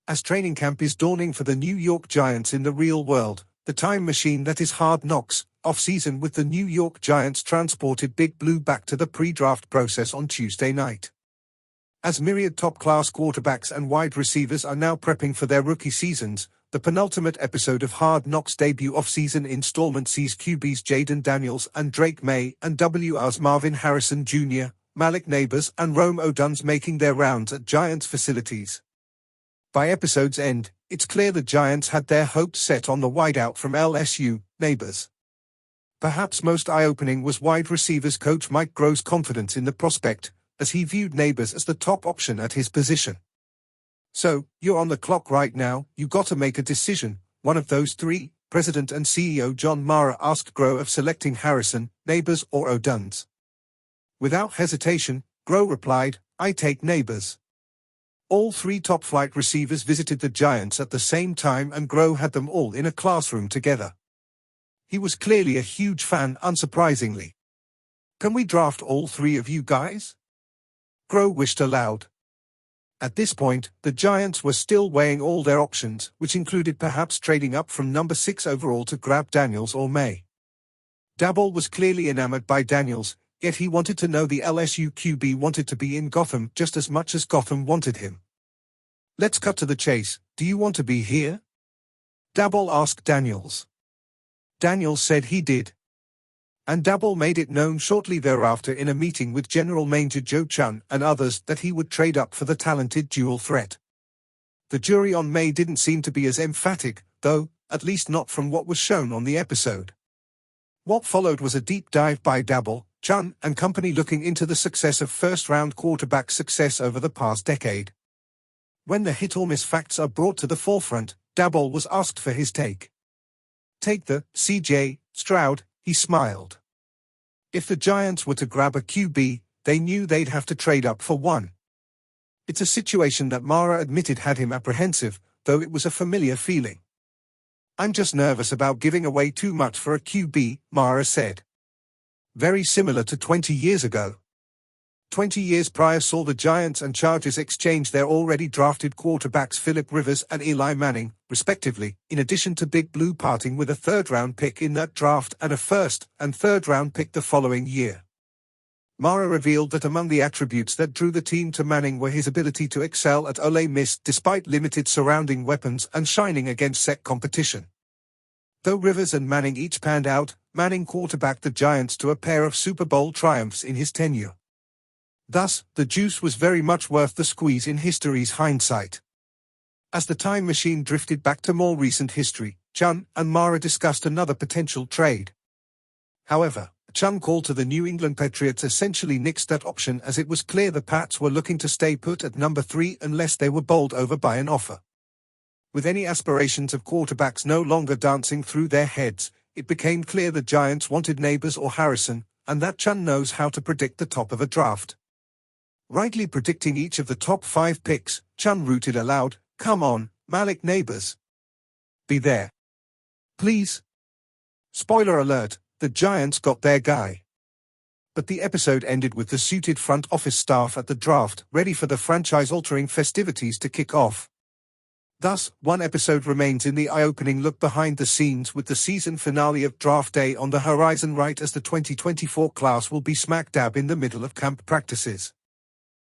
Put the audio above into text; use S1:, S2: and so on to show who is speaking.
S1: As training camp is dawning for the New York Giants in the real world, the time machine that is Hard Knocks, off-season with the New York Giants transported Big Blue back to the pre-draft process on Tuesday night. As myriad top-class quarterbacks and wide receivers are now prepping for their rookie seasons, the penultimate episode of Hard Knocks' debut off-season installment sees QBs Jayden Daniels and Drake Maye and WR's Marvin Harrison Jr., Malik Nabers and Odunze making their rounds at Giants facilities. By episode's end, it's clear the Giants had their hopes set on the wideout from LSU, Nabers. Perhaps most eye-opening was wide receivers coach Mike Groh's confidence in the prospect, as he viewed Nabers as the top option at his position. "So, you're on the clock right now, you gotta make a decision, one of those three," President and CEO John Mara asked Groh of selecting Harrison, Nabers or Odunze. Without hesitation, Groh replied, "I take Nabers." All three top-flight receivers visited the Giants at the same time and Groh had them all in a classroom together. He was clearly a huge fan, unsurprisingly. "Can we draft all three of you guys?" Groh wished aloud. At this point, the Giants were still weighing all their options, which included perhaps trading up from number 6 overall to grab Daniels or Maye. Daboll was clearly enamored by Daniels, yet he wanted to know the LSU QB wanted to be in Gotham just as much as Gotham wanted him. "Let's cut to the chase, do you want to be here?" Daboll asked Daniels. Daniels said he did. And Daboll made it known shortly thereafter in a meeting with General Manager Joe Chun and others that he would trade up for the talented dual threat. The jury on Maye didn't seem to be as emphatic, though, at least not from what was shown on the episode. What followed was a deep dive by Daboll, Chun and company looking into the success of first-round quarterback success over the past decade. When the hit-or-miss facts are brought to the forefront, Daboll was asked for his take. "Take the C.J. Stroud," he smiled. If the Giants were to grab a QB, they knew they'd have to trade up for one. It's a situation that Mara admitted had him apprehensive, though it was a familiar feeling. "I'm just nervous about giving away too much for a QB," Mara said. Very similar to 20 years ago. 20 years prior saw the Giants and Chargers exchange their already drafted quarterbacks Philip Rivers and Eli Manning, respectively, in addition to Big Blue parting with a third-round pick in that draft and a first- and third-round pick the following year. Mara revealed that among the attributes that drew the team to Manning were his ability to excel at Ole Miss despite limited surrounding weapons and shining against set competition. Though Rivers and Manning each panned out, Manning quarterbacked the Giants to a pair of Super Bowl triumphs in his tenure. Thus, the juice was very much worth the squeeze in history's hindsight. As the time machine drifted back to more recent history, Chun and Mara discussed another potential trade. However, Chun called to the New England Patriots essentially nixed that option as it was clear the Pats were looking to stay put at number 3 unless they were bowled over by an offer. With any aspirations of quarterbacks no longer dancing through their heads, it became clear the Giants wanted Nabers or Harrison, and that Chun knows how to predict the top of a draft. Rightly predicting each of the top 5 picks, Chun rooted aloud, "Come on, Malik Nabers. Be there. Please." Spoiler alert, the Giants got their guy. But the episode ended with the suited front office staff at the draft, ready for the franchise-altering festivities to kick off. Thus, one episode remains in the eye-opening look behind the scenes with the season finale of Draft Day on the horizon right as the 2024 class will be smack dab in the middle of camp practices.